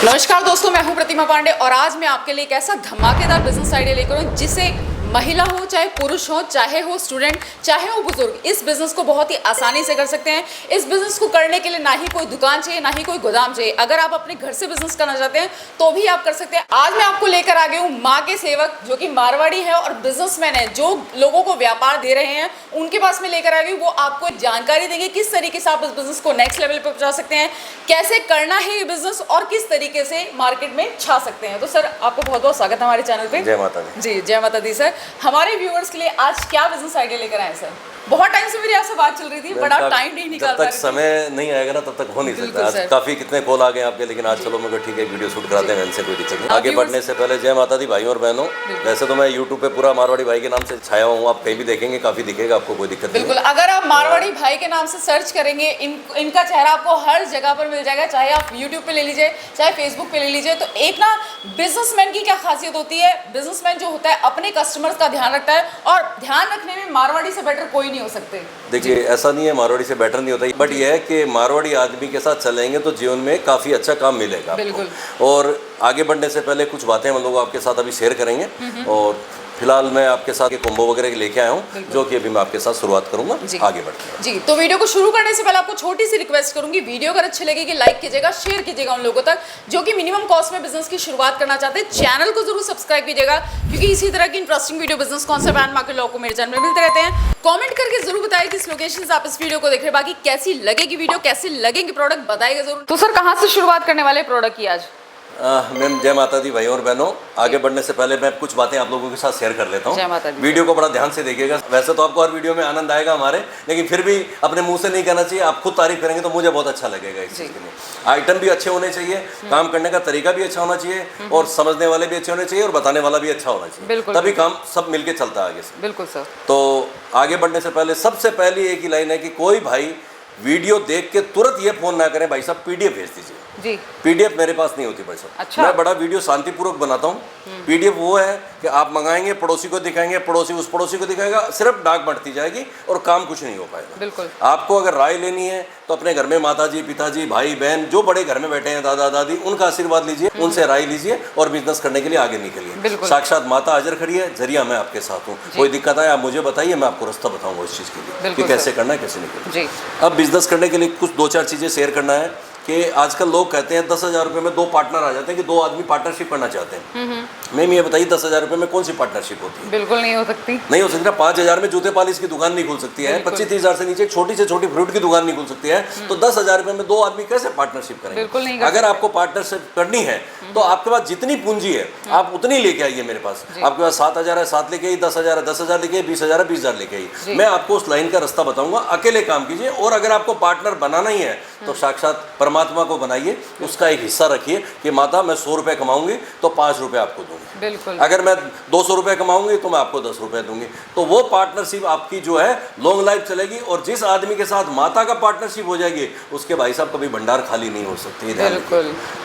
नमस्कार दोस्तों, मैं हूं प्रतिमा पांडे और आज मैं आपके लिए एक ऐसा धमाकेदार बिजनेस आइडिया लेकर हूं जिसे महिला हो चाहे पुरुष हो, चाहे हो स्टूडेंट, चाहे हो बुजुर्ग, इस बिजनेस को बहुत ही आसानी से कर सकते हैं। इस बिजनेस को करने के लिए ना ही कोई दुकान चाहिए, ना ही कोई गोदाम चाहिए। अगर आप अपने घर से बिजनेस करना चाहते हैं तो भी आप कर सकते हैं। आज मैं आपको लेकर आ गई हूँ माँ के सेवक, जो कि मारवाड़ी है और बिजनेसमैन है, जो लोगों को व्यापार दे रहे हैं। उनके पास मैं लेकर आ गई हूँ, वो आपको जानकारी देंगे किस तरीके से आप इस बिजनेस को नेक्स्ट लेवल पर पहुंचा सकते हैं, कैसे करना है ये बिजनेस और किस तरीके से मार्केट में छा सकते हैं। तो सर, आपको बहुत बहुत स्वागत है हमारे चैनल पे। जय माता दी। जी, जय माता दी। सर, हमारे व्यूअर्स के लिए आज क्या बिजनेस आइडिया लेकर आए सर? बहुत टाइम से मेरी आपसे बात चल रही थी, बड़ा टाइम नहीं निकाल पा रही थी। जब तक समय नहीं आएगा ना तब तक हो नहीं सकता। आज काफी कितने कॉल आ गए आपके, लेकिन आज चलो मैं ठीक है वीडियो शूट कराते हैं, इनसे कोई दिक्कत नहीं। आगे बढ़ने से पहले जय माता दी भाइयों और बहनों। वैसे तो मैं यूट्यूब पे पूरा मारवाड़ी भाई के नाम से छाया हूँ, आप कहीं भी देखेंगे काफी दिखेगा, आपको कोई दिक्कत नहीं। बिल्कुल, अगर आप मारवाड़ी भाई के नाम से सर्च करेंगे, इनका चेहरा आपको हर जगह पर मिल जाएगा, चाहे आप यूट्यूब पे ले लीजिए, चाहे फेसबुक पे ले लीजिए। तो एक ना बिजनेसमैन की क्या खासियत होती है, बिजनेसमैन जो होता है अपने कस्टमर्स का ध्यान रखता है, और ध्यान रखने में मारवाड़ी से बेटर कोई नहीं हो सकते। देखिए, ऐसा नहीं है मारवाड़ी से बेटर नहीं होता, बट ये है कि मारवाड़ी आदमी के साथ चलेंगे तो जीवन में काफ़ी अच्छा काम मिलेगा आपको। और आगे बढ़ने से पहले कुछ बातें हम लोग आपके साथ अभी शेयर करेंगे। और फिलहाल मैं आपके साथ एक कॉम्बो वगैरह लेके आया हूँ, जो कि अभी मैं आपके साथ शुरुआत करूंगा। आगे बढ़ते हैं जी। तो वीडियो को शुरू करने से पहले आपको छोटी सी रिक्वेस्ट करूंगी, वीडियो अगर अच्छी लगेगी लाइक कीजिएगा, शेयर कीजिएगा उन लोगों तक जो कि मिनिमम कॉस्ट में बिजनेस की शुरुआत करना चाहते हैं। चैनल को जरूर सब्सक्राइब कीजिएगा, क्योंकि इसी तरह की interesting video business concept and market लोगों को मेरे चैनल में मिलते रहते हैं। कमेंट करके जरूर बताइए किस लोकेशन से आप इस वीडियो को देख रहे हैं। बाकी कैसी लगेगी वीडियो, कैसे लगेंगे प्रोडक्ट, बताइएगा जरूर। तो सर, कहाँ से शुरुआत करने वाले प्रोडक्ट की आज? मैम जय माता दी भाइयों और बहनों। आगे बढ़ने से पहले मैं कुछ बातें आप लोगों के साथ शेयर कर लेता हूँ। वीडियो को बड़ा ध्यान से देखिएगा। वैसे तो आपको हर वीडियो में आनंद आएगा हमारे, लेकिन फिर भी अपने मुंह से नहीं कहना चाहिए। आप खुद तारीफ करेंगे तो मुझे बहुत अच्छा लगेगा इस चीज़ के लिए। आइटम भी अच्छे होने चाहिए, काम करने का तरीका भी अच्छा होना चाहिए, और समझने वाले भी अच्छे होने चाहिए, और बताने वाला भी अच्छा होना चाहिए, तभी काम सब मिलके चलता है आगे से। बिल्कुल सर। तो आगे बढ़ने से पहले सबसे पहली एक ही लाइन है कि कोई भाई वीडियो देख के तुरंत ये फोन ना करें, भाई साहब पीडीएफ भेज दीजिए जी। पीडीएफ मेरे पास नहीं होती भाई साहब। अच्छा। मैं बड़ा वीडियो शांतिपूर्वक बनाता हूँ। पीडीएफ वो है कि आप मंगाएंगे, पड़ोसी को दिखाएंगे, पड़ोसी उस पड़ोसी को दिखाएगा, सिर्फ डाक बढ़ती जाएगी और काम कुछ नहीं हो पाएगा। बिल्कुल। आपको अगर राय लेनी है तो अपने घर में माताजी, पिताजी, भाई बहन जो बड़े घर में बैठे हैं, दादा दादी, उनका आशीर्वाद लीजिए, उनसे राय लीजिए और बिजनेस करने के लिए आगे निकलिए। साक्षात माता हाजिर खड़ी है, जरिया मैं आपके साथ हूँ। कोई दिक्कत आए आप मुझे बताइए, मैं आपको रास्ता बताऊंगा उस चीज़ के लिए कि कैसे करना है, कैसे नहीं करना। अब बिजनेस करने के लिए कुछ 2-4 चीज़ें शेयर करना है कि आजकल लोग कहते हैं 10,000 रुपये में 2 पार्टनर आ जाते हैं कि 2 आदमी पार्टनरशिप करना चाहते हैं। मैम ये बताइए 10,000 रुपये में कौन सी पार्टनरशिप होती है? बिल्कुल नहीं हो सकती। नहीं हो सकती ना। 5,000 में जूते पालिश की दुकान नहीं खुल सकती है, 25-30 हज़ार से नीचे छोटी से छोटी फ्रूट की दुकान नहीं खुल सकती है। तो 10,000 रुपये में 2 आदमी कैसे पार्टनरशिप करेंगे? बिल्कुल नहीं। अगर आपको पार्टनरशिप करनी है तो आपके पास जितनी पूंजी है आप उतनी लेके आइए मेरे पास। आपके पास 7,000 है, 7 लेके आइए, 10,000 है, 10,000 लेके आइए, 20,000 है, 20,000 लेके आइए। मैं आपको उस लाइन का रास्ता बताऊंगा, अकेले काम कीजिए। और अगर आपको पार्टनर बनाना ही है तो साक्षात परमात्मा को बनाइए, उसका एक हिस्सा रखिए कि माता मैं 100 रुपये कमाऊंगी तो 5 रुपये आपको दूंगी। बिल्कुल। अगर मैं 200 रुपये कमाऊंगी तो मैं आपको 10 रुपये दूंगी। तो वो पार्टनरशिप आपकी जो है लॉन्ग लाइफ चलेगी। और जिस आदमी के साथ माता का पार्टनरशिप हो जाएगी उसके भाई साहब कभी भंडार खाली नहीं हो सकती।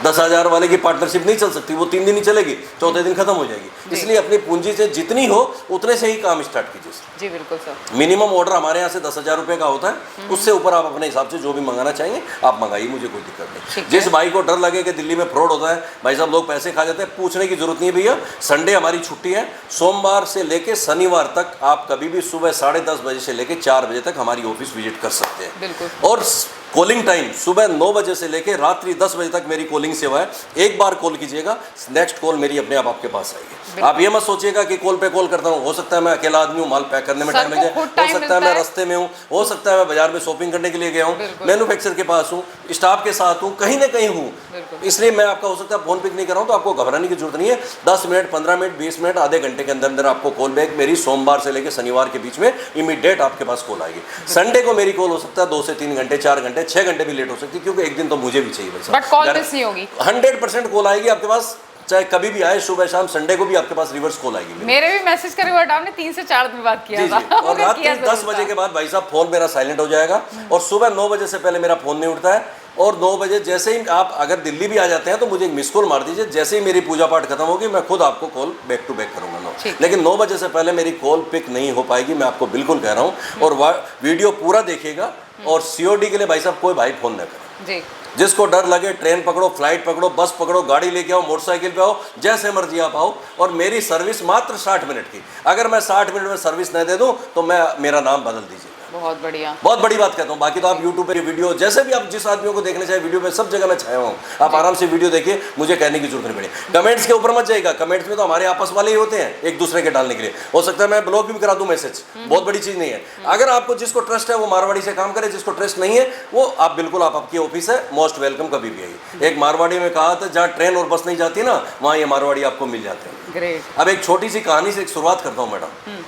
10,000 वाले की पार्टनरशिप नहीं चल सकती, वो 3 दिन ही चलेगी, चौथे दिन खत्म हो जाएगी। इसलिए अपनी पूंजी से जितनी हो उतने से ही काम स्टार्ट कीजिए जी। बिल्कुल सर। मिनिमम ऑर्डर हमारे यहाँ से 10,000 रुपये का होता है, उससे ऊपर आप अपने हिसाब से जो भी मंगाना चाहेंगे आप मंगाइए, मुझे कोई दिक्कत नहीं। जिस भाई को डर लगे कि दिल्ली में फ्रॉड होता है, भाई साहब लोग पैसे खा जाते हैं, पूछने की जरूरत नहीं है भैया। संडे हमारी छुट्टी है, सोमवार से लेके शनिवार तक आप कभी भी सुबह 10:30 बजे से लेके 4 बजे तक हमारी ऑफिस विजिट कर सकते हैं। बिल्कुल। और कॉलिंग टाइम सुबह 9 बजे से लेके रात्रि 10 बजे तक मेरी कॉलिंग सेवा है। एक बार कॉल कीजिएगा, नेक्स्ट कॉल मेरी अपने आप आपके पास आएगी। आप ये मत सोचिएगा कि कॉल पे कॉल करता हूँ, हो सकता है मैं अकेला आदमी हूँ, माल पैक करने में टाइम लगे, हो सकता है मैं रास्ते में हूँ, हो सकता है मैं बाजार में शॉपिंग करने के लिए गया हूँ, मैन्युफैक्चर के पास हूँ, स्टाफ के साथ हूँ, कहीं ना कहीं हूँ, इसलिए मैं आपका हो सकता है फोन पिक नहीं कर रहा हूँ। तो आपको घबराने की जरूरत नहीं है। 10 मिनट, 15 मिनट, 20 मिनट, आधे घंटे के अंदर अंदर आपको कॉल बैक मेरी सोमवार से लेकर शनिवार के बीच में इमीडिएट आपके पास कॉल आएगी। संडे को मेरी कॉल हो सकता है 2 से 3 घंटे, 4 घंटे, 6 घंटे भी लेट हो सकती है, क्योंकि एक दिन तो मुझे भी चाहिए। बट कॉल मिस नहीं होगी। 100% कॉल आएगी आपके पास, चाहे कभी भी आए, सुबह शाम, संडे को भी आपके पास रिवर्स कॉल आएगी। मेरे भी मैसेज करे हुए आपने 3 से 4 दिन बाद किया था। और रात 10 बजे के बाद भाई साहब फोन मेरा साइलेंट हो जाएगा, और सुबह 9 बजे से पहले मेरा फोन नहीं उठता है। और 9 बजे जैसे ही आप अगर दिल्ली भी आ जाते हैं तो मुझे एक मिस कॉल मार दीजिए। जैसे ही मेरी पूजा पाठ खत्म होगी मैं खुद आपको कॉल बैक टू बैक करूंगा। लेकिन 9 बजे से पहले मेरी कॉल पिक नहीं हो पाएगी, मैं आपको बिल्कुल कह रहा हूँ। और वीडियो पूरा देखिएगा, और COD के लिए भाई साहब कोई भाई फोन न करें जी। जिसको डर लगे ट्रेन पकड़ो, फ्लाइट पकड़ो, बस पकड़ो, गाड़ी लेके आओ, मोटरसाइकिल पे आओ, जैसे मर्जी आप आओ। और मेरी सर्विस मात्र 60 मिनट की। अगर मैं 60 मिनट में सर्विस नहीं दे दूं तो मेरा नाम बदल दीजिए। बहुत बढ़िया, बहुत बड़ी बात कहता हूँ। बाकी तो आप YouTube पे वीडियो जैसे भी आप जिस आदमियों को देखने चाहिए वीडियो पे सब जगह मैं छाया हूँ। आप आराम से वीडियो देखिए, मुझे कहने की जरूरत नहीं पड़ी। कमेंट्स के ऊपर मत जाइएगा, कमेंट्स में तो हमारे आपस वाले ही होते हैं एक दूसरे के डालने के लिए। हो सकता है मैं ब्लॉक भी करा दूं मैसेज, बहुत बड़ी चीज नहीं है। अगर आपको जिसको ट्रस्ट है वो मारवाड़ी से काम करे, जिसको ट्रस्ट नहीं है वो आप बिल्कुल आपकी ऑफिस है, मोस्ट वेलकम, कभी भी आइए। एक मारवाड़ी में कहा था जहाँ ट्रेन और बस नहीं जाती ना वहाँ ये मारवाड़ी आपको मिल जाते हैं। ग्रेट। अब एक छोटी सी कहानी से एक शुरुआत करता हूँ मैडम,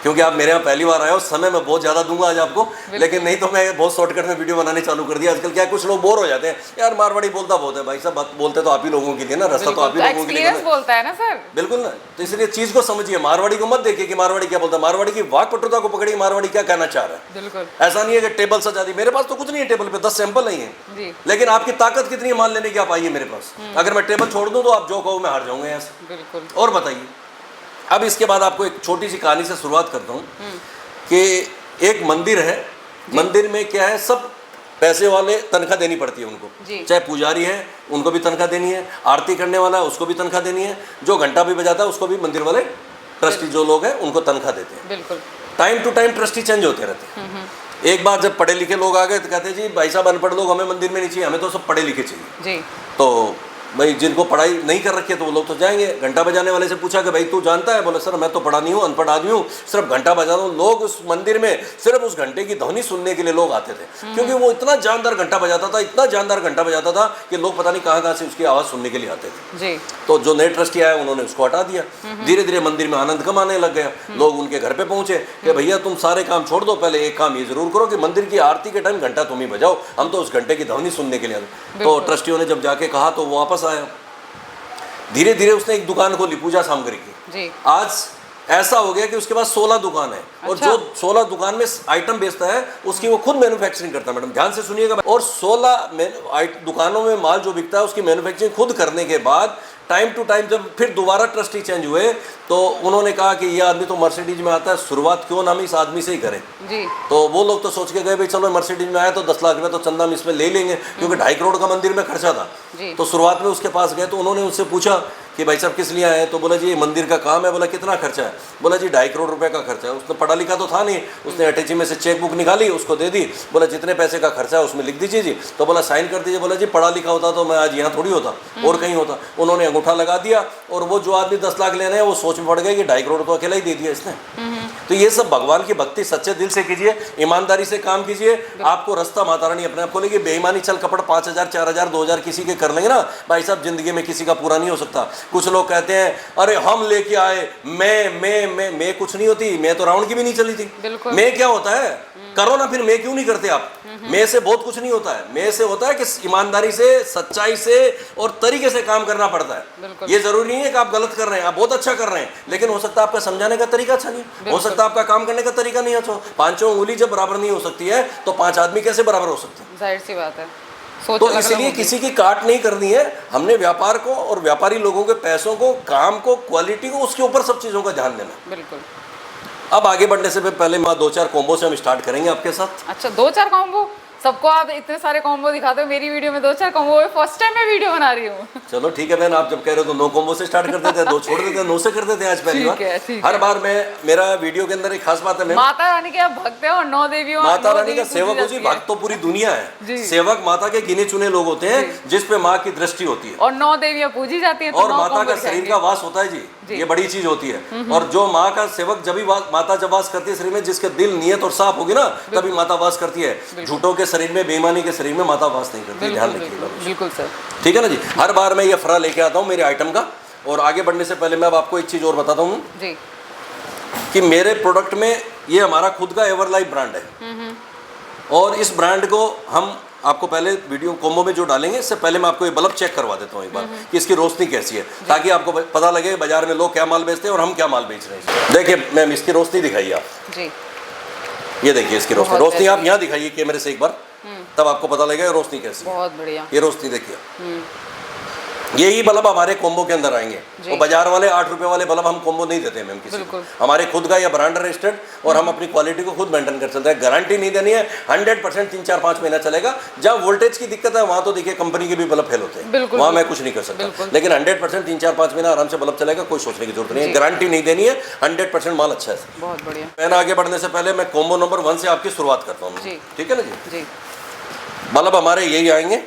क्योंकि आप मेरे यहाँ पहली बार आए हो। समय मैं बहुत ज़्यादा दूंगा आज आपको, लेकिन नहीं तो मैं बहुत शॉर्टकट में वीडियो बनाने चालू कर दिया। आजकल क्या कुछ लोग बोर हो जाते हैं, यार मारवाड़ी बोलता बहुत है। भाई साहब बात बोलते तो आप ही लोगों के लिए ना, रास्ता तो आप ही लोगों के लिए बोलता है ना सर। बिल्कुल ना, तो इसलिए चीज़ को समझिए। मारवाड़ी को मत देखिए कि मारवाड़ी क्या बोलता है, मारवाड़ी की वाक पटुता को पकड़िए, मारवाड़ी क्या कहना चाह रहा है। बिल्कुल ऐसा नहीं है कि टेबल सजा दी, मेरे पास तो कुछ नहीं है टेबल पे, 10 सैंपल नहीं है, लेकिन आपकी ताकत कितनी है मान लेने की आप आइए मेरे पास। अगर मैं टेबल छोड़ दूँ तो आप जो कहो मैं हार जाऊंगा यहाँ से। बिल्कुल। और बताइए, अब इसके बाद आपको एक छोटी सी कहानी से शुरुआत करता हूँ कि एक मंदिर है, मंदिर में क्या है, सब पैसे वाले तनख्वाह देनी पड़ती है उनको, चाहे पुजारी है उनको भी तनख्वाह देनी है, आरती करने वाला है उसको भी तनख्वाह देनी है, जो घंटा भी बजाता है उसको भी मंदिर वाले ट्रस्टी जो लोग हैं उनको तनख्वाह देते हैं। बिल्कुल। Time to time trustee change होते रहते हैं। एक बार जब पढ़े लिखे लोग आ गए तो कहते हैं जी भाई साहब अनपढ़ लोग हमें मंदिर में नहीं चाहिए, हमें तो सब पढ़े लिखे चाहिए जी। तो भाई जिनको पढ़ाई नहीं कर रखी है तो वो लोग तो जाएंगे। घंटा बजाने वाले से पूछा कि भाई तू जानता है? बोले सर मैं तो पढ़ा नहीं हूँ, अनपढ़ आदमी हूँ, सिर्फ घंटा बजा रहा हूँ। लोग उस मंदिर में सिर्फ उस घंटे की ध्वनि सुनने के लिए लोग आते थे, क्योंकि वो इतना जानदार घंटा बजाता था, इतना जानदार घंटा बजाता था कि लोग पता नहीं कहाँ से उसकी आवाज़ सुनने के लिए आते थे जी। तो जो नए ट्रस्टी आए उन्होंने उसको हटा दिया। धीरे धीरे मंदिर में आनंद कम आने लग गया। लोग उनके घर पे पहुंचे कि भैया तुम सारे काम छोड़ दो, पहले एक काम ये जरूर करो कि मंदिर की आरती के टाइम घंटा तुम ही बजाओ, हम तो उस घंटे की ध्वनि सुनने के लिए आते। तो ट्रस्टियों ने जब जाके कहा तो वो वापस आया। धीरे धीरे उसने एक दुकान खोली पूजा सामग्री की जी। आज ऐसा हो गया कि उसके पास 16 दुकान है। अच्छा। और जो 16 दुकान में आइटम बेचता है उसकी वो खुद मैन्युफैक्चरिंग करता है। मैडम ध्यान से सुनिएगा। और 16 दुकानों में माल जो बिकता है उसकी मैन्युफैक्चरिंग खुद करने के बाद टाइम टू टाइम जब फिर दोबारा ट्रस्टी चेंज हुए तो उन्होंने कहा कि ये आदमी तो मर्सिडीज में आता है, शुरुआत क्यों ना हम इस आदमी से ही करें जी। तो वो लोग तो सोच के गए भाई चलो मर्सिडीज में आया तो 10 लाख रुपए तो चंदा हम इसमें ले लेंगे, क्योंकि 2.5 करोड़ का मंदिर में खर्चा था। तो शुरुआत में उसके पास गए तो उन्होंने उससे पूछा कि भाई साहब किस लिए आए? तो बोला जी ये मंदिर का काम है। बोला कितना खर्चा है? बोला जी 2.5 करोड़ रुपए का खर्चा है। उसने पढ़ा लिखा तो था नहीं, उसने अटैची में से चेक बुक निकाली, उसको दे दी। बोला जितने पैसे का खर्चा है उसमें लिख दीजिए जी। तो बोला साइन कर दीजिए। बोला जी पढ़ा लिखा होता तो मैं आज यहाँ थोड़ी होता, और कहीं होता। उन्होंने अंगूठा लगा दिया और वो जो आदमी 10 लाख लेने हैं वो सोच में पड़ गए कि 2.5 करोड़ तो अकेला ही दे दिया इसने। तो ये सब भगवान की भक्ति सच्चे दिल से कीजिए, ईमानदारी से काम कीजिए, आपको रास्ता माता रानी अपने आप खोलेगी। बेईमानी चल कपड़ 5,000 4,000 2,000 किसी के कर लेंगे ना भाई साहब, जिंदगी में किसी का पूरा नहीं हो सकता। कुछ लोग कहते हैं अरे हम लेके आए, मैं कुछ नहीं होती, मैं तो रावण की भी नहीं चली थी। मैं क्या होता है? करो ना फिर, मैं क्यों नहीं करते आप? मैं से बहुत कुछ नहीं होता है। मैं से होता है कि ईमानदारी से, सच्चाई से और तरीके से काम करना पड़ता है। ये जरूरी नहीं है कि आप गलत कर रहे हैं, आप बहुत अच्छा कर रहे हैं, लेकिन हो सकता है आपका समझाने का तरीका अच्छा नहीं, हो सकता है आपका काम करने का तरीका नहीं अच्छा। 5 उंगली जब बराबर नहीं हो सकती है तो 5 आदमी कैसे बराबर हो सकते हैं? जाहिर सी बात है। तो इसलिए किसी की काट नहीं करनी है। हमने व्यापार को और व्यापारी लोगों के पैसों को, काम को, क्वालिटी को, उसके ऊपर सब चीजों का ध्यान देना। बिल्कुल। अब आगे बढ़ने से पहले 2-4 कॉम्बो से हम स्टार्ट करेंगे आपके साथ। अच्छा 2-4 कॉम्बो? सबको आप इतने सारे कॉम्बो दिखाते हो, मेरी वीडियो में 2-4 कॉम्बो है। फर्स्ट टाइम मैं वीडियो बना रही हूँ। चलो ठीक है बहन, आप जब कह रहे हो तो 9 कॉम्बो से स्टार्ट करते थे, 2 छोड़ देते, 9 से करते थे आज पहली बार। हर बार मैं, मेरा वीडियो के अंदर एक खास बात है, माता रानी के आप भक्त हैं और 9 देवियों, माता रानी का सेवक हो जी। भक्त तो पूरी दुनिया है, सेवक माता के गिने चुने लोग होते हैं जिसपे माँ की दृष्टि होती है और 9 देवियां पूजी जाती है। और माता का शरीर का वास होता है जी, ये बड़ी चीज होती है। और जो माँ का सेवक जब भी माता जब वास करती है शरीर में, जिसके दिल, नियत और साफ होगी ना, तभी माता वास करती है। झूठों के शरीर में, बेईमानी के शरीर में माता वास नहीं करती। ध्यान रखिएगा। बिल्कुल सर, ठीक है ना जी। हर बार मैं ये फरा लेके आता हूँ मेरे आइटम का। और आगे बढ़ने से पहले मैं अब आपको एक चीज और बताता हूँ जी, कि मेरे प्रोडक्ट में ये हमारा खुद का एवर लाइफ ब्रांड है। और इस ब्रांड को हम आपको पहले वीडियो कॉम्बो में जो डालेंगे, इससे पहले मैं आपको ये बल्ब चेक करवा देता हूँ एक बार कि इसकी रोशनी कैसी है, ताकि आपको पता लगे बाजार में लोग क्या माल बेचते हैं और हम क्या माल बेच रहे हैं। देखिए मैम, इसकी रोशनी दिखाइए आप जी। ये देखिए इसकी रोशनी, रोशनी आप यहाँ दिखाइए कैमरे से एक बार, तब आपको पता लगेगा रोशनी कैसी है। बहुत बढ़िया। ये रोशनी देखिए, यही बल्ब हमारे कॉम्बो के अंदर आएंगे। वो बाजार वाले 8 रुपए वाले बल्ब हम कॉम्बो नहीं देते मैम किसी को। हमारे खुद का या ब्रांड रजिस्टर्ड, और हम अपनी क्वालिटी को खुद मेंटेन कर चलते हैं। गारंटी नहीं देनी है, 100% 3-4-5 महीना चलेगा। जब वोल्टेज की दिक्कत है वहाँ तो देखिए कंपनी के भी बल्ब फेल होते हैं, वहाँ मैं कुछ नहीं कर सकता, लेकिन 100% 3-4-5 महीना आराम से बल्ब चलेगा, कोई सोचने की जरूरत नहीं है। गारंटी नहीं देनी है, 100% माल अच्छा है। बहुत बढ़िया। मैंने आगे बढ़ने से पहले मैं कॉम्बो नंबर 1 से आपकी शुरुआत करता हूँ, ठीक है ना जी। बल्ब हमारे यही आएंगे।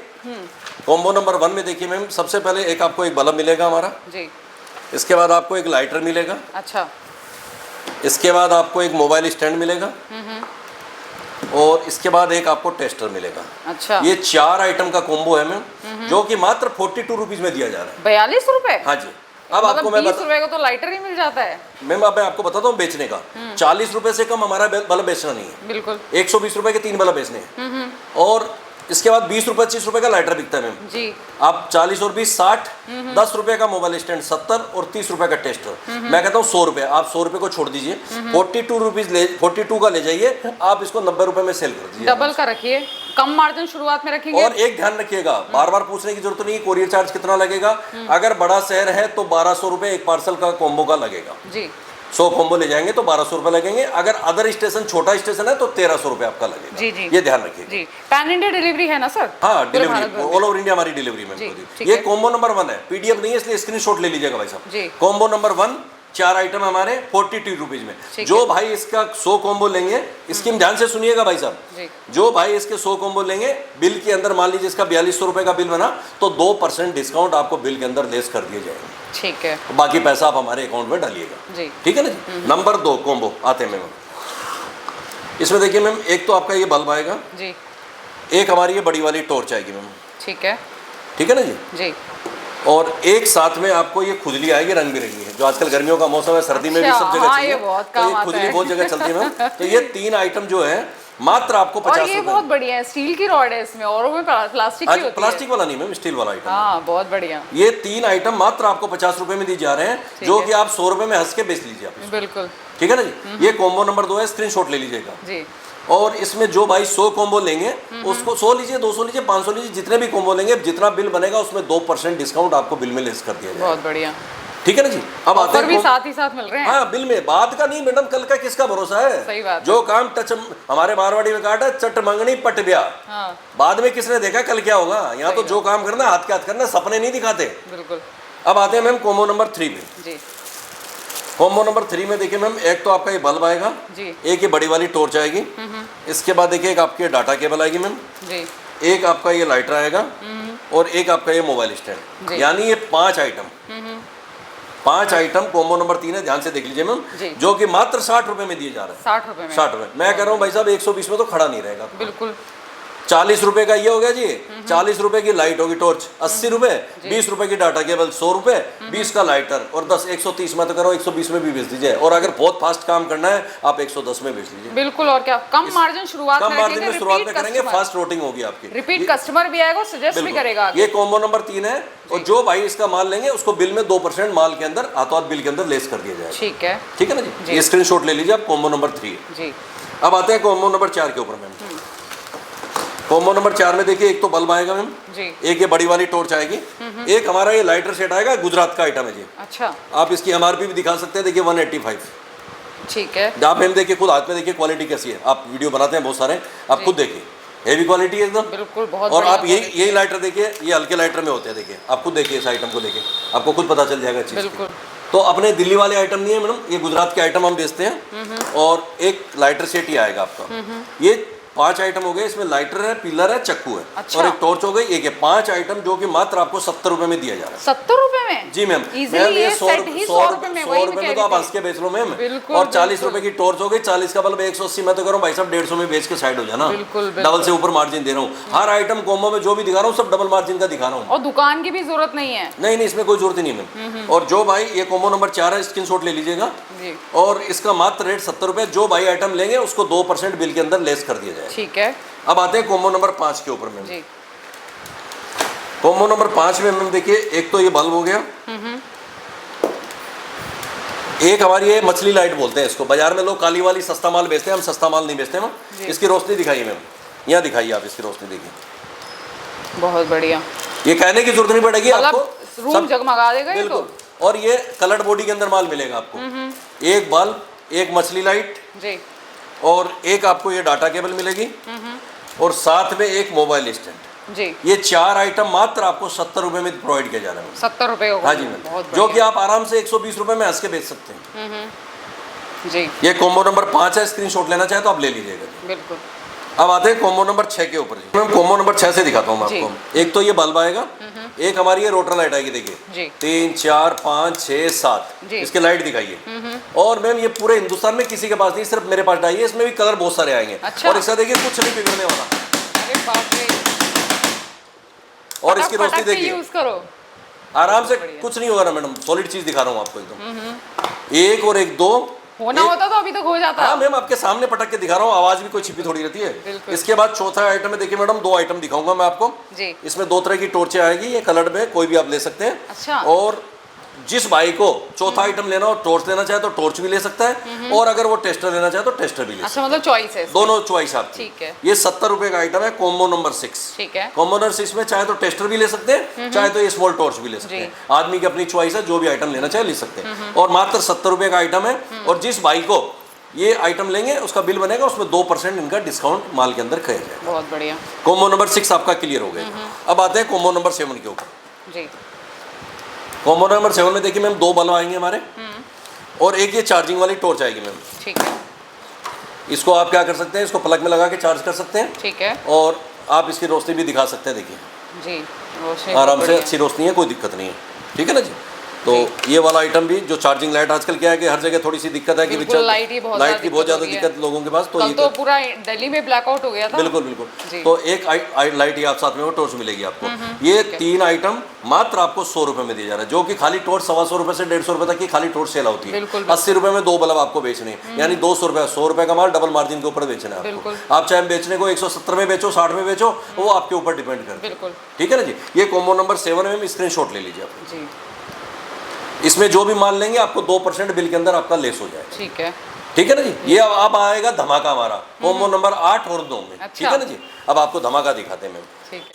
कॉम्बो नंबर 1 में देखिए मैम, सबसे पहले एक आपको एक बल्ब मिलेगा हमारा जी। इसके बाद आपको एक लाइटर मिलेगा। अच्छा। इसके बाद आपको एक मोबाइल स्टैंड मिलेगा, और इसके बाद एक आपको टेस्टर मिलेगा। अच्छा। ये 4 आइटम का कॉम्बो है मैम, जो कि मात्र 42 रुपीज में दिया जा रहा है। 42 रुपए? हाँ जी। अब आपको मैं 20 रुपए का तो लाइटर ही मिल जाता है मैम। अब मैं आपको बताता हूँ बेचने का। 40 रुपए से कम हमारा बल्ब बेचना नहीं है। बिल्कुल। 120 रुपए के 3 बल्ब बेचने हैं, और इसके बाद 20-25 रुपए का लाइटर बिकता है मैम जी। आप 40 और 20 60, 10 रुपए का मोबाइल स्टैंड 70, और 30 रुपए का टेस्टर। मैं कहता हूँ 100 रुपए, आप 100 रुपए को छोड़ दीजिए, 42 का ले जाइए, आप इसको 90 रुपए में सेल कर दीजिए। डबल का रखिए, कम मार्जिन शुरुआत में रखिए। और एक ध्यान रखिएगा, बार बार पूछने की जरूरत नहीं, कोरियर चार्ज कितना लगेगा। अगर बड़ा शहर है तो 1200 रुपए एक पार्सल का कॉम्बो का लगेगा जी। 100 कॉम्बो ले जाएंगे तो 1200 रुपए लगेंगे। अगर अदर स्टेशन छोटा स्टेशन है तो 1300 रुपए आपका लगेगा जी जी। ये ध्यान रखिए जी। पैन इंडिया डिलीवरी है ना सर? हाँ, डिलीवरी ऑल ओवर इंडिया हमारी डिलीवरी में। ये कॉम्बो नंबर 1 है, पीडीएफ नहीं है, इसलिए स्क्रीनशॉट ले लीजिएगा भाई साहब। कॉम्बो नंबर 1, 4 आइटम हमारे 42 रुपीज में। जो भाई इसका 100 कॉम्बो लेंगे, स्कीम ध्यान से सुनिएगा भाई साहब, जो भाई इसके 100 कॉम्बो लेंगे, बिल के अंदर मान लीजिए इसका 4200 रुपए का बिल बना, तो 2% डिस्काउंट आपको बिल के अंदर लेस कर दिए जाएंगे। ठीक है। बाकी पैसा आप हमारे अकाउंट में डालिएगा, ठीक है ना जी। नंबर 2 कॉम्बो आते हैं मैम। इसमें देखिए मैम, एक तो आपका ये बल्ब आएगा जी, एक हमारी ये बड़ी वाली टॉर्च आएगी मैम, ठीक है, ठीक है ना जी। और एक साथ में आपको ये खुजली आएगी रंग बिरंगी है, जो आजकल गर्मियों का मौसम है, सर्दी में भी सब जगह चाहिए, तो ये खुजली बहुत जगह चलती है मैम। तो ये 3 आइटम जो है मात्र आपको 50 रुपए। ये बहुत बढ़िया है, स्टील की रॉड है इसमें, और वो प्लास्टिक की होती है। प्लास्टिक वाला नहीं मैम, स्टील वाला आइटम। हाँ, बहुत बढ़िया। ये 3 आइटम मात्र आपको 50 रुपए में दी जा रहे हैं, जो कि आप 100 रुपए में हंस के बेच लीजिए आप। बिल्कुल, ठीक है ना जी। ये कॉम्बो नंबर 2 है, स्क्रीनशॉट ले लीजिएगा जी। और इसमें जो भाई 100 कॉम्बो लेंगे, उसको 100 लीजिए, 200 लीजिए, 500 लीजिए, जितने भी कॉम्बो लेंगे, जितना बिल बनेगा उसमें 2% डिस्काउंट आपको बिल में लेस कर दिया जाएगा। बहुत बढ़िया, ठीक है ना जी। अब आते हैं, साथ ही साथ मिल रहे हैं। हाँ, बिल में बाद का नहीं मैडम, कल का किसका भरोसा है। सही बात। जो काम टच, हमारे मारवाड़ी में कहा है, चट मंगनी पट ब्याह। हाँ। बाद में किसने देखा कल क्या होगा। यहाँ तो जो काम करना हाथ के हाथ करना, सपने नहीं दिखाते। बिल्कुल। अब आते हैं मैम कॉम्बो नंबर 3 में जी। कॉम्बो नंबर 3 में देखिए मैम, एक तो आपका ये बल्ब आएगा जी, एक ये बड़ी वाली टॉर्च आएगी, इसके बाद देखिए एक आपकी डाटा केबल आएगी मैम जी, एक आपका ये लाइटर आएगा, और एक आपका ये मोबाइल स्टैंड। यानी ये 5 आइटम, 5 आइटम कॉम्बो नंबर 3 है। ध्यान से देख लीजिए मैम, जो कि मात्र 60 रुपए में दिए जा रहे हैं। 60 रुपए में, 60 रुपए। मैं कह रहा हूँ भाई साहब 120 में तो खड़ा नहीं रहेगा। बिल्कुल। 40 रुपए का ये हो गया जी, 40 रुपए की लाइट होगी टॉर्च, 80 रुपए, 20 रुपए की डाटा केबल, 100 रुपए, 20 का लाइटर, और 10, 130 में तो करो, 120 में भी बेच दीजिए। और अगर बहुत फास्ट काम करना है आप 110 में बेच लीजिए। बिल्कुल। और क्या, कम मार्जिन शुरुआत में करेंगे, फास्ट रोटिंग होगी आपकी, रिपीट कस्टमर भी आएगा, सजेस्ट भी करेगा। ये कॉम्बो नंबर 3 है, और जो भाई इसका माल लेंगे उसको बिल में 2% माल के अंदर, हाथों हाथ बिल के अंदर लेस कर दिया जाएगा। ठीक है, ठीक है ना जी। ये स्क्रीनशॉट ले लीजिए आप, कॉम्बो नंबर 3 जी। अब आते हैं कॉम्बो नंबर 4 के ऊपर मैम। कॉम्बो नंबर 4 में देखिए, एक तो बल्ब आएगा मैम जी, एक ये बड़ी वाली टॉर्च आएगी, एक हमारा ये लाइटर सेट आएगा, गुजरात का आइटम है जी। अच्छा। आप इसकी MRP भी दिखा सकते हैं, देखिए 185। ठीक है। आप हम देखिए, खुद हाथ में देखिए क्वालिटी कैसी है। आप वीडियो बनाते हैं बहुत सारे, आप खुद देखिए, हेवी क्वालिटी है एकदम। बिल्कुल, बहुत। और आप यही लाइटर देखिए, ये हल्के लाइटर में होते हैं, देखिए आप खुद देखिए, इस आइटम को देखिए, आपको खुद पता चल जाएगा चीज। बिल्कुल। तो अपने दिल्ली वाले आइटम नहीं है मैडम, ये गुजरात के आइटम हम बेचते हैं। और एक लाइटर सेट ही आएगा आपका। ये 5 आइटम हो गए, इसमें लाइटर है, पिलर है, चक्कू है। अच्छा। और एक टॉर्च हो गई, एक है। 5 आइटम जो कि मात्र आपको 70 रुपए में दिया जा रहा है। 70 रुपए में जी मैम। मैम ये 100 रुपए में तो आप हंस के बेच लो मैम। और 40 रुपए की टॉर्च हो गई, 40 का बल्ब 180 में तो करो भाई साहब, 150 में बेच के साइड हो जाना। डबल से ऊपर मार्जिन दे रहा हूँ। हर आइटम कॉम्बो में जो भी दिखा रहा हूँ सब डबल मार्जिन का दिखा रहा हूँ, और दुकान की भी जरूरत नहीं है। नहीं, इसमें कोई जरूरत नहीं मैम। और जो भाई ये कॉम्बो नंबर 4 है, स्क्रीनशॉट ले लीजिएगा, और इसका मात्र रेट 70 रुपए। जो भाई आइटम लेंगे उसको 2% बिल के अंदर लेस कर दिया जाए। ठीक है। अब आते हैं कॉम्बो नंबर 5 के ऊपर मैम। कॉम्बो नंबर 5 में मैम देखिए, एक तो ये बल्ब हो गया, एक हमारी ये मछली लाइट बोलते हैं इसको। बाजार में लोग काली वाली सस्ता माल बेचते हैं, हम सस्ता माल नहीं बेचते मैम। इसकी रोशनी दिखाइए मैम, यहाँ दिखाइए आप, इसकी रोशनी देखिए, बहुत बढ़िया। ये कहने की जरूरत नहीं पड़ेगी आपको, रूम जगमगा देगा ये तो। बिल्कुल। और ये कलर्ड बॉडी के अंदर माल मिलेगा आपको, एक बल्ब, एक मछली लाइट जी, और एक आपको ये डाटा केबल मिलेगी, और साथ में एक मोबाइल स्टैंड जी। ये 4 आइटम मात्र आपको 70 रुपए में प्रोवाइड किया जा रहा है। 70 रुपए होगा। हाँ जी मैम, जो कि आप आराम से 120 रुपए में हंस के बेच सकते हैं। जी, ये कॉम्बो नंबर 5 है, स्क्रीनशॉट लेना चाहे तो आप ले लीजिएगा। बिल्कुल। अब आते हैं कॉम्बो नंबर 6 के ऊपर। मैम कॉम्बो नंबर 6 से दिखाता हूँ मैं आपको। एक तो ये बल्ब आएगा, एक हमारी ये रोटर लाइट आएगी, देखिए जी। 3 4 5 6 7 जी। इसके लाइट दिखाइए। और मैम ये पूरे हिंदुस्तान में किसी के पास नहीं, सिर्फ मेरे पास आई है। इसमें भी कलर बहुत सारे आएंगे। अच्छा। और इसका देखिए कुछ नहीं बिगड़ने वाला। अरे बाप रे। और इसकी रोशनी फटाक से देखिए, यूज करो, आराम से, कुछ नहीं होगा ना मैडम, सॉलिड चीज दिखा रहा हूँ आपको एकदम। एक और एक 2 होना होता तो अभी तक हो जाता। हाँ मैम, आपके सामने पटक के दिखा रहा हूँ, आवाज भी कोई छिपी थोड़ी रहती है। इसके बाद चौथा आइटम है, देखिए मैडम 2 आइटम दिखाऊंगा मैं आपको जी। इसमें 2 तरह की टॉर्चें आएगी, ये कलर्ड में कोई भी आप ले सकते हैं। अच्छा। और जिस भाई को चौथा आइटम लेना हो, टॉर्च लेना चाहे तो टॉर्च भी ले सकता है, और अगर वो टेस्टर लेना चाहे तो टेस्टर भी ले सकता अच्छा, मतलब चॉइस है है। दोनों चॉइस आपकी। ठीक है। ये 70 रुपए का आइटम है, कॉम्बो नंबर 6। ठीक है। कॉम्बो नंबर 6 में चाहे तो टेस्टर भी ले सकते हैं, चाहे तो ये स्मॉल टॉर्च भी ले सकते हैं। आदमी की अपनी चॉइस है, जो भी आइटम लेना चाहे ले सकते हैं। और मात्र 70 रुपए का आइटम है। और जिस भाई को ये आइटम लेंगे उसका बिल बनेगा, उसमें 2% इनका डिस्काउंट माल के अंदर किया जाएगा। बहुत बढ़िया। कॉम्बो नंबर 6 आपका क्लियर हो गया। अब आते हैं कॉम्बो नंबर 7 के ऊपर। जी। कॉम्बो नंबर 7 में देखिए मैम 2 बल्ब आएंगे हमारे, और एक ये चार्जिंग वाली टॉर्च आएगी मैम। ठीक है। इसको आप क्या कर सकते हैं, इसको प्लग में लगा के चार्ज कर सकते हैं। ठीक है। और आप इसकी रोशनी भी दिखा सकते हैं, देखिए जी, रोशनी आराम बहुत से बढ़िया। अच्छी रोशनी है, कोई दिक्कत नहीं है। ठीक है ना जी। तो ये वाला आइटम भी, जो चार्जिंग लाइट आजकल क्या है कि हर जगह थोड़ी सी दिक्कत है कि बिल्कुल, लाइट की बहुत ज़्यादा दिक्कत लोगों के पास। तो कल ये तो पूरा दिल्ली में ब्लैकआउट हो गया था। बिल्कुल बिल्कुल। तो एक लाइट ही आप साथ में वो टॉर्च मिलेगी आपको। ये 3 आइटम मात्र आपको 100 रुपए में दिया जा रहा है, जो कि खाली टॉर्च 125 रुपए से 150 रुपए तक की खाली टॉर्च सेल होती है। 80 रुपए में 2 बल्ब आपको बेचने हैं, यानी 200 रुपए, 100 रुपए का माल डबल मार्जिन के ऊपर बेचना है आपको। आप चाहे बेचने को 170 में बेचो, 60 में बेचो, वो आपके ऊपर डिपेंड करता है। ठीक है ना जी। ये कॉम्बो नंबर 7 में स्क्रीनशॉट ले लीजिए आप जी। इसमें जो भी माल लेंगे आपको 2% बिल के अंदर आपका लेस हो जाएगा। ठीक है। ठीक है ना जी। ये अब आएगा धमाका हमारा कॉम्बो नंबर 8 और 2 में। अच्छा। ठीक है ना जी। अब आपको धमाका दिखाते हैं मैम।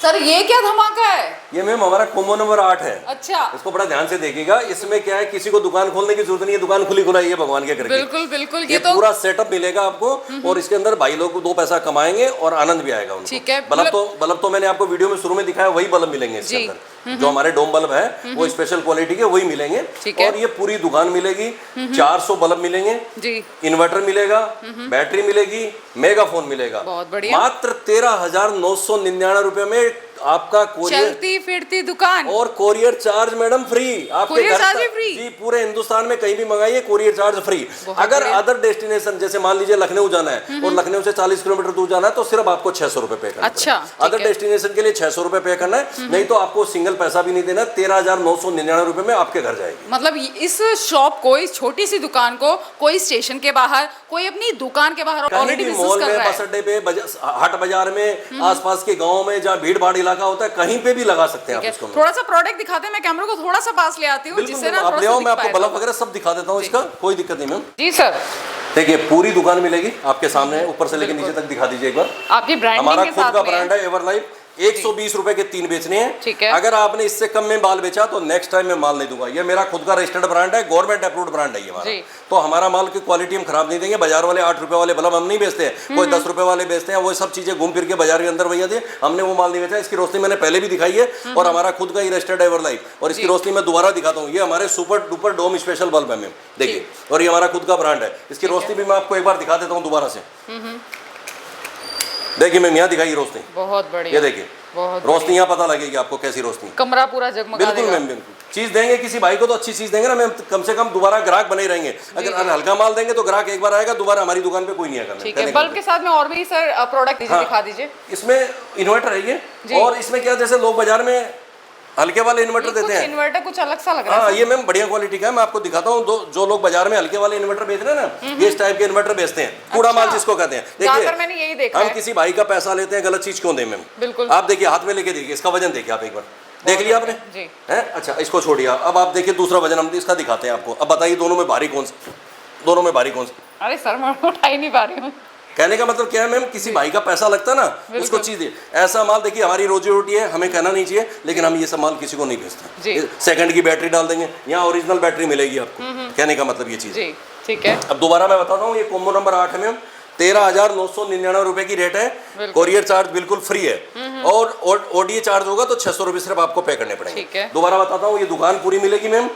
सर ये क्या धमाका है? ये मैम हमारा कॉम्बो नंबर 8 है। अच्छा। इसको बड़ा ध्यान से देखिएगा। इसमें क्या है, किसी को दुकान खोलने की जरूरत नहीं है, दुकान खुली खुलाई है भगवान के घर की। बिल्कुल बिल्कुल। ये तो पूरा सेटअप मिलेगा आपको, और इसके अंदर भाई लोग 2 पैसा कमाएंगे और आनंद भी आएगा उनको। ठीक है। बल्ब तो मैंने आपको वीडियो में शुरू में दिखाया, वही बल्ब मिलेंगे इसके अंदर। जो हमारे डोम बल्ब है वो स्पेशल क्वालिटी के वही मिलेंगे। और ये पूरी दुकान मिलेगी, 400 बल्ब मिलेंगे जी, इन्वर्टर मिलेगा, बैटरी मिलेगी, मेगाफोन मिलेगा। बहुत बढ़िया। मात्र 13,999 रुपए में आपका कोरियर, चलती फिरती दुकान, और कोरियर चार्ज मैडम फ्री आपके घर तक। फ्री जी, पूरे हिंदुस्तान में कहीं भी मंगाइए कोरियर चार्ज फ्री। अगर अदर डेस्टिनेशन जैसे मान लीजिए लखनऊ जाना है और लखनऊ से 40 किलोमीटर दूर जाना है तो सिर्फ आपको 600 रुपए पे करना है। अच्छा, अदर डेस्टिनेशन के लिए 600 रुपए पे करना है, नहीं तो आपको सिंगल पैसा भी नहीं देना। 13,999 रुपए में आपके घर जाएगी। मतलब इस शॉप को, इस छोटी सी दुकान को कोई स्टेशन के बाहर, कोई अपनी दुकान के बाहर ऑलरेडी बिजनेस मॉल कर में, रहा है। बस अड्डे पे, हाट बाजार में, आसपास के गाँव में जहाँ भीड़ भाड़ इलाका होता है, कहीं पे भी लगा सकते हैं आप इसको। थोड़ा सा प्रोडक्ट दिखाते हैं, मैं कैमरे को थोड़ा सा पास ले आती हूँ, जिससे ना आप ले आओ, मैं आपको बल्ब वगैरह सब दिखा देता हूँ, इसका कोई दिक्कत नहीं मैम। जी सर। देखिए पूरी दुकान मिलेगी आपके सामने, ऊपर से लेकर नीचे तक दिखा दीजिए एक बार। आपकी ब्रांडिंग हमारा के खुद साथ का में ब्रांड है एवरलाइफ। 120 रुपए के 3 बेचने हैं। ठीक है। अगर आपने इससे कम में माल बेचा तो नेक्स्ट टाइम मैं माल नहीं दूंगा। ये मेरा खुद का रजिस्टर्ड ब्रांड है, गवर्नमेंट अप्रूव्ड ब्रांड है ये हमारा। तो हमारा माल की क्वालिटी हम खराब नहीं देंगे। बाजार वाले 8 रुपए वाले बल्ब हम नहीं बेचते हैं, कोई 10 रुपए वाले बेचते हैं। वो सब चीजें घूम फिर के बाजार के अंदर भैया थे, हमने वो माल नहीं बेचा। इसकी रोशनी मैंने पहले भी दिखाई है, और हमारा खुद का ही रजिस्टर्ड एवरलाइफ। और इसकी रोशनी मैं दोबारा दिखाता हूँ। ये हमारे सुपर डुपर डोम स्पेशल बल्ब है मैम, देखिए, और ये हमारा खुद का ब्रांड है। इसकी रोशनी भी मैं आपको एक बार दिखा देता हूँ दोबारा से। देखिए मैम, यहाँ दिखाई रोशनी, बहुत बढ़िया। ये देखिए रोशनी, यहाँ पता लगेगी आपको कैसी रोशनी, कमरा पूरा जगमगा देगा। बिल्कुल मैम, बिल्कुल। चीज देंगे किसी भाई को तो अच्छी चीज देंगे ना मैम, कम से कम दोबारा ग्राहक बने ही रहेंगे। अगर हल्का माल देंगे तो ग्राहक एक बार आएगा, दोबारा हमारी दुकान पे कोई नहीं आएगा। ठीक है। बल्ब के साथ में और भी सर प्रोडक्ट दिखा दीजिए। इसमें इन्वर्टर है ये, और इसमें क्या, जैसे लोग बाजार में हल्के वाले इन्वर्टर देते हैं, इन्वर्टर कुछ अलग सा लग रहा है। हाँ, ये मैम बढ़िया क्वालिटी का है। मैं आपको दिखाता हूँ। जो लोग बाजार में हल्के वाले इन्वर्टर बेच रहे हैं ना, ये इस टाइप के इन्वर्टर बेचते हैं, कूड़ा माल जिसको कहते हैं। देखिए मैंने यही देखा हम किसी भाई का पैसा लेते हैं, गलत चीज क्यों दें मैम? बिल्कुल। आप देखिए, हाथ में लेके देखिए, इसका वजन देखिए आप एक बार, देख लिया आपने जी है? अच्छा, इसको छोड़िए। अब आप देखिए दूसरा वजन हम इसका दिखाते हैं आपको। अब बताइए दोनों में भारी कौन सा? दोनों में भारी कौन सा? अरे सर मैं उठा ही नहीं पा रही हूँ। कहने का मतलब क्या है मैम, किसी भाई का पैसा लगता है ना, उसको चीज दे। ऐसा माल देखिए, हमारी रोजी रोटी है, हमें कहना नहीं चाहिए, लेकिन हम ये सब माल किसी को नहीं भेजते। सेकंड की बैटरी डाल देंगे, यहाँ ओरिजिनल बैटरी मिलेगी आपको, कहने का मतलब ये चीज। ठीक है। अब दोबारा मैं बताता हूँ, ये कॉम्बो नंबर 8 है मैम, 13,999 रुपए की रेट है। कोरियर चार्ज बिल्कुल फ्री है, और ओडीए चार्ज होगा तो 600 रुपए सिर्फ आपको पे करने पड़ेंगे। दोबारा बताता हूँ, ये दुकान पूरी मिलेगी मैम,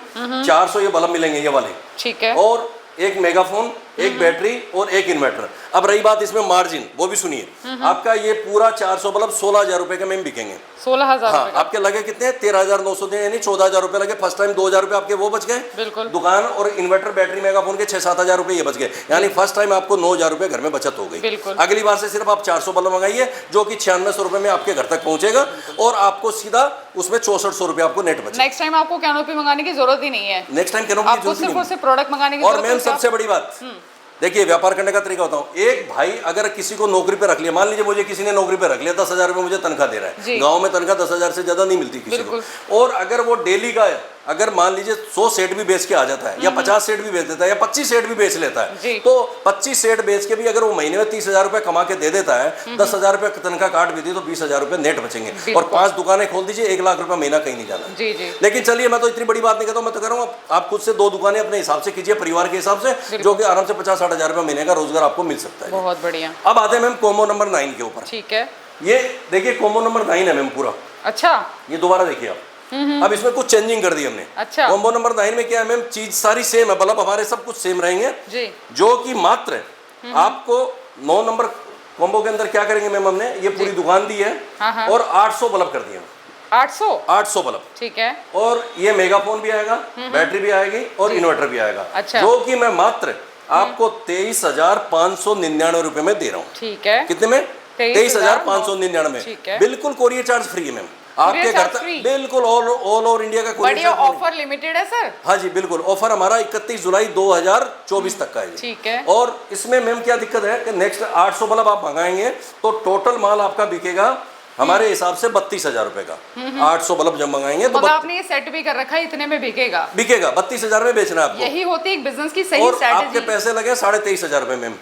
400 ये बल्ब मिलेंगे ये वाले, ठीक है, और एक मेगाफोन, एक बैटरी और एक इन्वर्टर। अब रही बात इसमें मार्जिन, वो भी सुनिए, आपका ये पूरा 400 बल्ब 16,000 रुपए का मैम बिकेंगे। 16,000। हाँ, आपके लगे कितने, 13,900 दें, यानी 14,000 रुपए लगे। फर्स्ट टाइम 2,000 रुपए आपके वो बच गए, बिल्कुल। दुकान और इन्वर्टर बैटरी मेगाफोन के 6-7,000 रुपए ये बच गए, यानी फर्स्ट टाइम आपको 9,000 रुपए घर में बचत हो गई। अगली बार से सिर्फ आप 400 बल्ब मंगाइए, जो कि 9600 रुपए में आपके घर तक पहुंचेगा, और आपको सीधा उसमें 6400 रुपए आपको नेट बचे। नेक्स्ट टाइम आपको कैनोपी मंगाने की जरूरत ही नहीं है, नेक्स्ट टाइम कैनोपी आपको सिर्फ प्रोडक्ट मंगाने की और जरूरत है। मैम सबसे बड़ी बात देखिए, व्यापार करने का तरीका होता हूँ। एक भाई अगर किसी को नौकरी पे रख लिया, मान लीजिए मुझे किसी ने नौकरी पे रख लिया, 10,000 रुपए मुझे तनख्वाह दे रहा है, गांव में तनख्वाह 10,000 से ज्यादा नहीं मिलती किसी को, और अगर वो डेली का अगर मान लीजिए 100 सेट भी बेच के आ जाता है, या 50 सेट भी बेच देता है, या 25 सेट भी बेच लेता है, तो 25 सेट बेच के भी अगर वो महीने में 30,000 रुपए कमा के दे देता है, 10,000 रुपए तनख्वाह काट भी दी तो 20,000 रुपए नेट बचेंगे, और 5 दुकानें खोल दीजिए, 1 लाख रुपए महीना कहीं नहीं जाना। लेकिन चलिए, मैं तो इतनी बड़ी बात नहीं कहता हूँ, मैं तो कह रहा हूँ आप खुद से 2 दुकानें अपने हिसाब से कीजिए, परिवार के हिसाब से, जो कि आराम से 50-60 हजार रुपए महीने का रोजगार आपको मिल सकता है। बहुत बढ़िया। अब आते हैं मैम कॉम्बो नंबर 9 के ऊपर। ठीक है, ये देखिए कॉम्बो नंबर 9 है मैम पूरा। अच्छा, ये दोबारा देखिए आप, अब इसमें कुछ चेंजिंग कर दी हमने। अच्छा, कॉम्बो नंबर 9 में क्या है मैम, चीज सारी सेम है, बल्ब हमारे सब कुछ सेम रहेंगे जी, जो कि मात्र आपको 9 नंबर कॉम्बो के अंदर क्या करेंगे मैम, हमने ये पूरी दुकान दी है, और 800 बल्ब कर दिए। 800 बल्ब, ठीक है, और ये मेगाफोन भी आएगा, बैटरी भी आएगी, और इन्वर्टर भी आएगा। अच्छा, जो कि मैं मात्र आपको 23,599 रुपए में दे रहा हूँ। ठीक है, कितने में, 23,599। बिल्कुल कोरियर चार्ज फ्री है मैम, आपके घर तक, बिल्कुल ऑल ओवर इंडिया का कोरियर। ऑफर लिमिटेड है सर? हाँ जी बिल्कुल, ऑफर हमारा 31 जुलाई 2024 तक का है। ठीक है, और इसमें मैम क्या दिक्कत है कि नेक्स्ट 800 बल्ब आप मंगाएंगे तो टोटल माल आपका बिकेगा हमारे हिसाब से 32,000 रुपए का। 800 बल्ब जब मंगाएंगे तो आपने ये सेट भी कर रखा है, इतने में बिकेगा? 32,000 में बेचना है आपको। यही होती है एक बिजनेस की सही और स्ट्रैटेजी। आपके पैसे लगे 23,500 रुपए मैम।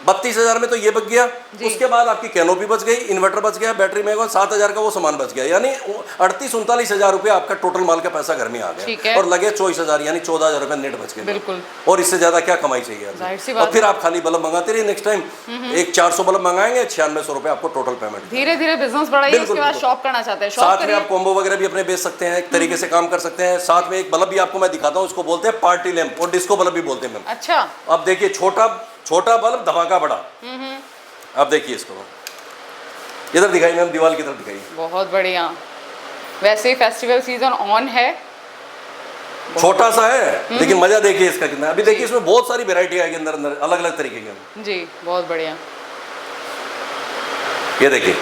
32,000 में तो ये बच गया, उसके बाद आपकी कैनोपी बच गई, इन्वर्टर बच गया, बैटरी में 7,000 का वो सामान बच गया, यानी 38-39,000 रुपए आपका टोटल माल का पैसा घर में आ गया, और लगे 24,000 यानी 14,000 रुपए नेट बच गए। बिल्कुल, और इससे ज्यादा क्या कमाई चाहिए। और फिर आप खाली बल्ब मंगाते रहिए, नेक्स्ट टाइम एक 400 बल्ब मंगाएंगे, 9600 रुपए आपको टोटल पेमेंट। धीरे धीरे बिजनेस बढ़ाइए, उसके बाद शॉप करना चाहते हैं, साथ में आप कॉम्बो वगैरह भी अपने बेच सकते हैं, एक तरीके से काम कर सकते हैं। साथ में एक बल्ब भी आपको मैं दिखाता हूँ, उसको बोलते हैं पार्टी लैंप, और डिस्को बल्ब भी बोलते हैं मैम। अच्छा, अब देखिए छोटा बल्ब धमाका बड़ा। अब देखिए इसको इधर दिखाई मैम, दीवार की तरफ दिखाई। बहुत बढ़िया, वैसे फेस्टिवल सीजन ऑन है, छोटा सा है लेकिन मजा देखिए इसका कितना। अभी देखिए इसमें बहुत सारी वेरायटी आएगी अंदर अलग अलग तरीके की जी, बहुत बढ़िया। ये देखिए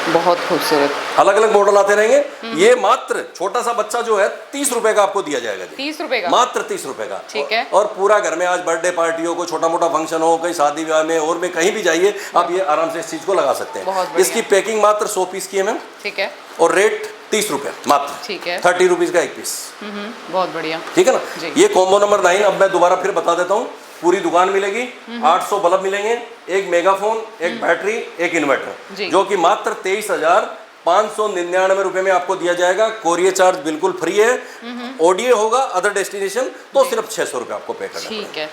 बहुत खूबसूरत, अलग अलग मॉडल आते रहेंगे। ये मात्र छोटा सा बच्चा जो है 30 रुपए का आपको दिया जाएगा। 30 रुपए का, मात्र 30 रुपए का। ठीक है, और पूरा घर में आज बर्थडे पार्टी हो, कोई छोटा मोटा फंक्शन हो, कहीं शादी ब्याह में और में कहीं भी जाइए, आप ये आराम से इस चीज को लगा सकते हैं। इसकी पैकिंग मात्र 100 पीस की है मैम। ठीक है, और रेट 30 रुपए मात्र। ठीक है, 30 रुपीज का एक पीस। बहुत बढ़िया, ठीक है ना। ये कॉम्बो नंबर 9 अब मैं दोबारा फिर बता देता हूँ। पूरी दुकान मिलेगी, 800 बल्ब मिलेंगे, एक मेगाफोन, एक बैटरी, एक इन्वर्टर, जो कि मात्र 23,599 रुपए में आपको दिया जाएगा। कोरियर चार्ज बिल्कुल फ्री है। ओडीए होगा अदर डेस्टिनेशन तो सिर्फ 600 रुपए आपको पे करना। ठीक है,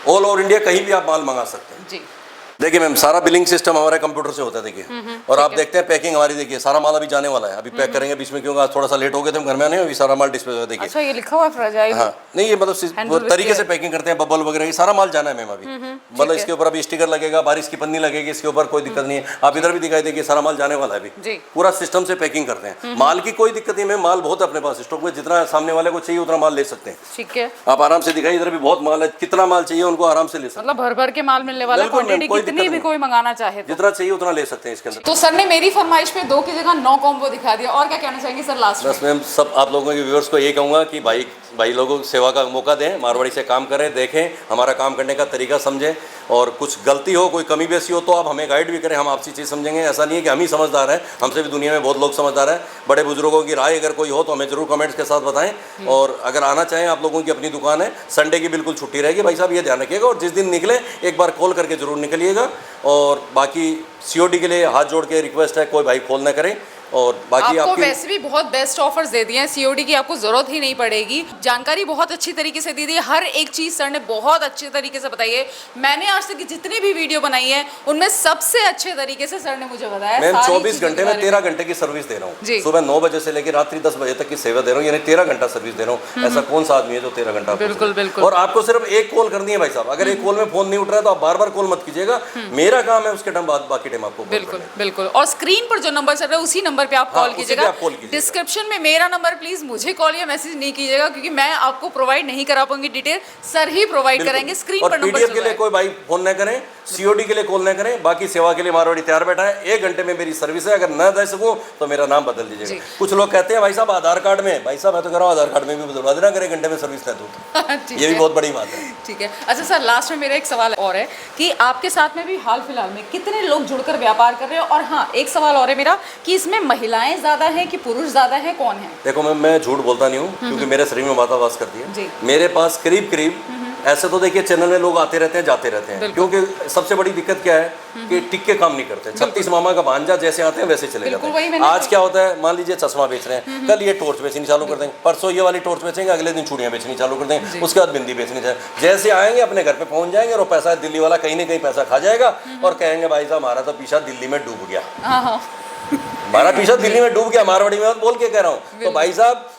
ऑल ओवर इंडिया कहीं भी आप माल मंगा सकते हैं। जी, देखिए मैम सारा बिलिंग सिस्टम हमारे कंप्यूटर से होता है। देखिए और आप देखते हैं पैकिंग हमारी, देखिए सारा माल अभी जाने वाला है, अभी पैक करेंगे बीच में, क्योंकि आज थोड़ा सा लेट हो गए थे हम घर में आने, अभी सारा माल डिस्प्ले हो। देखिए अच्छा, ये लिखा हुआ फ्रेजाइल। हाँ, नहीं ये मतलब तरीके से पैकिंग करते हैं, बबल वगैरह ये सारा माल जाना है मैम अभी। मतलब इसके ऊपर अभी स्टिकर लगेगा, बारिश की पन्नी लगेगी इसके ऊपर, कोई दिक्कत नहीं है। आप इधर भी दिखाई देखिए सारा माल जाने वाला है अभी। पूरा सिस्टम से पैकिंग करते हैं, माल की कोई दिक्कत नहीं है, माल बहुत अपने पास स्टॉक में, जितना सामने वाले को चाहिए उतना माल ले सकते हैं। ठीक है, आप आराम से दिखाई, इधर भी बहुत माल है, कितना माल चाहिए उनको आराम से ले सकते हैं। मतलब भर भर के माल मिलने वाला, क्वांटिटी कितनी भी कोई मंगाना चाहे जितना चाहिए उतना ले सकते हैं इसके अंदर। तो सर ने मेरी फरमाइश पे 2 की जगह 9 कॉम्बो दिखा दिया, और क्या कहना चाहेंगे सर लास्ट में? बस मैम सब आप लोगों के व्यूअर्स को यही कहूँगा कि भाई लोगों को सेवा का मौका दें, मारवाड़ी से काम करें, देखें, हमारा काम करने का तरीका समझें, और कुछ गलती हो, कोई कमी बेसी हो तो आप हमें गाइड भी करें, हम आपसी चीज़ समझेंगे। ऐसा नहीं है कि हम ही समझदार हैं, हमसे भी दुनिया में बहुत लोग समझदार हैं। बड़े बुजुर्गों की राय अगर कोई हो तो हमें जरूर कमेंट्स के साथ बताएं। और अगर आना चाहें आप लोगों की अपनी दुकान है, संडे की बिल्कुल छुट्टी रहेगी भाई साहब, ये ध्यान रखिएगा। और जिस दिन निकले एक बार कॉल करके जरूर निकलिएगा। और बाकी COD के लिए हाथ जोड़ के रिक्वेस्ट है, कोई भाई कॉल ना करें। और बाकी आपको आपकी वैसे भी बहुत बेस्ट ऑफर्स दे दिए हैं, COD की आपको जरूरत ही नहीं पड़ेगी। जानकारी बहुत अच्छी तरीके से दी दी है, हर एक चीज सर ने बहुत अच्छे तरीके से बताई है। मैंने आज तक की जितनी भी वीडियो बनाई है उनमें सबसे अच्छे तरीके से सर ने मुझे बताया। मैं सारी 24 चीज़ों घंटे के में बारे 13 घंटे की सर्विस दे रहा जी। हूँ। सुबह 9 बजे से लेकर रात्रि 10 बजे तक की सेवा दे रहा हूँ, यानी 13 घंटा सर्विस दे रहा हूँ। ऐसा कौन सा आदमी है जो 13 घंटा आपको बिल्कुल, दे? बिल्कुल। और आपको सिर्फ एक कॉल करनी है भाई साहब। अगर एक कॉल में फोन नहीं उठ रहा है तो आप बार बार कॉल मत कीजिएगा, मेरा काम है उसके टाइम बाद बाकी टाइम आपको call बिल्कुल करना है। बिल्कुल। और स्क्रीन पर जो नंबर चल रहा है उसी नंबर पे आप हाँ, कॉल उसी पे कीजिएगा। आप call कीजिएगा। डिस्क्रिप्शन में मेरा नंबर, प्लीज मुझे कॉल या मैसेज नहीं कीजिएगा, क्योंकि मैं आपको प्रोवाइड नहीं करा पाऊंगी डिटेल, सर ही प्रोवाइड बिल्कुल। करेंगे। स्क्रीन और पर नंबर PDF चल के रहा लिए है। कोई भाई फोन न करें, COD के लिए कॉल न करें। बाकी सेवा के लिए मारवाड़ी तैयार बैठा है। 1 घंटे में मेरी सर्विस है, अगर न दे सकूं तो मेरा नाम बदल जी। दीजिएगा। कुछ लोग कहते हैं भाई साहब आधार कार्ड में, भाई साहब मैं तो कह रहा हूँ आधार कार्ड में भी बदलवा देना, अगर 1 घंटे में सर्विस न दूं ठीक ये भी है। बहुत बड़ी बात है। ठीक है। अच्छा सर, लास्ट में मेरा एक सवाल और है कि आपके साथ में भी हाल फिलहाल में कितने लोग जुड़कर व्यापार कर रहे हैं? और हाँ, एक सवाल और है मेरा कि इसमें महिलाएं ज्यादा हैं कि पुरुष ज्यादा हैं, कौन है? देखो मैं झूठ बोलता नहीं हूँ, क्योंकि मेरे शरीर में माता वास करती जी। है। मेरे पास करीब करीब ऐसे तो देखिए चैनल में लोग आते रहते हैं जाते रहते हैं, क्योंकि सबसे बड़ी दिक्कत क्या है कि टिक के काम नहीं करते। 36 मामा का भांजा जैसे आते हैं वैसे चले जाते हैं। आज क्या होता है, मान लीजिए चश्मा बेच रहे हैं, कल ये टॉर्च बेचनी चालू कर देंगे, परसों ये वाली टॉर्च बेचेंगे, अगले दिन चूड़ियां बेचनी चालू कर देंगे, उसके बाद बिंदी बेचनी चाहिए। जैसे आएंगे अपने घर पे पहुंच जाएंगे और पैसा दिल्ली वाला कहीं ना कहीं पैसा खा जाएगा और कहेंगे भाई साहब हमारा तो पीछा दिल्ली में डूब गया, हमारा पीछा दिल्ली में डूब गया, मारवाड़ी में बोल के कह रहा हूँ। तो भाई साहब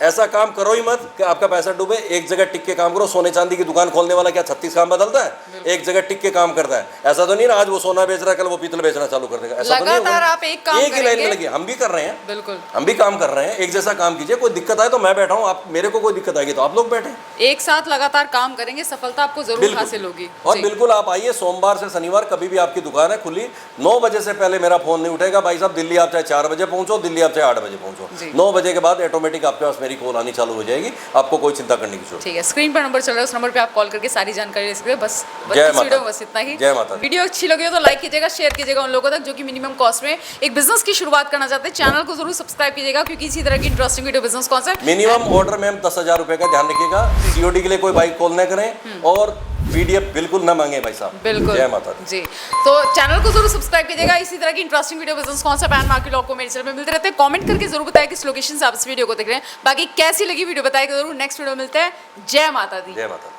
ऐसा काम करो ही मत कि आपका पैसा डूबे। एक जगह टिक के काम करो। सोने चांदी की दुकान खोलने वाला क्या 36 काम बदलता है? एक जगह टिक के काम करता है। ऐसा तो नहीं ना आज वो सोना बेच रहा है कल वो पीतल बेचना चालू कर देगा। ऐसा तो नहीं लगातार आप एक काम एक ही लाइन में लगे। हम भी कर रहे हैं, बिल्कुल हम भी काम कर रहे हैं। एक जैसा काम कीजिए। कोई दिक्कत आए तो मैं बैठा हूँ, आप मेरे को कोई दिक्कत आएगी तो आप लोग बैठे। एक साथ लगातार काम करेंगे, सफलता आपको जरूर हासिल होगी। और बिल्कुल आप आइए, सोमवार से शनिवार कभी भी आपकी दुकान है खुली। 9 बजे से पहले मेरा फोन नहीं उठेगा भाई साहब। दिल्ली आप चाहे 4 बजे पहुंचो, दिल्ली आप चाहे 8 बजे पहुंचो, 9 बजे के बाद ऑटोमेटिक आपके पास मेरी कॉल आनी चालू हो जाएगी। आपको कोई चिंता करने की जरूरत। ठीक है, स्क्रीन पर नंबर चल रहा है, उस नंबर पे आप कॉल करके सारी जानकारी ले सकते हैं। बस जय इस माता वीडियो में बस इतना ही। जय माता। वीडियो अच्छी लगी हो तो लाइक कीजिएगा, शेयर कीजिएगा उन लोगों तक जो कि मिनिमम कॉस्ट में एक बिजनेस की शुरुआत करना चाहते हैं। चैनल को जरूर सब्सक्राइब कीजिएगा, क्योंकि इसी तरह की interesting video business concept. Minimum order में हम 10,000 रुपए का ध्यान रखिएगा। COD के लिए कोई बाइक कॉल न करें और PDF बिल्कुल ना मांगे भाई साहब। बिल्कुल जय माता जी। तो चैनल को जरूर सब्सक्राइब कीजिएगा। इसी तरह की interesting video business concept and market law को मेरे चैनल में मिलते रहते हैं। कमेंट करके जरूर बताएं किस लोकेशन से आप इस वीडियो को देख रहे हैं। बाकी कैसी लगी वीडियो बताएगा जरूर। नेक्स्ट वीडियो मिलते हैं। जय माता दी। जय माता।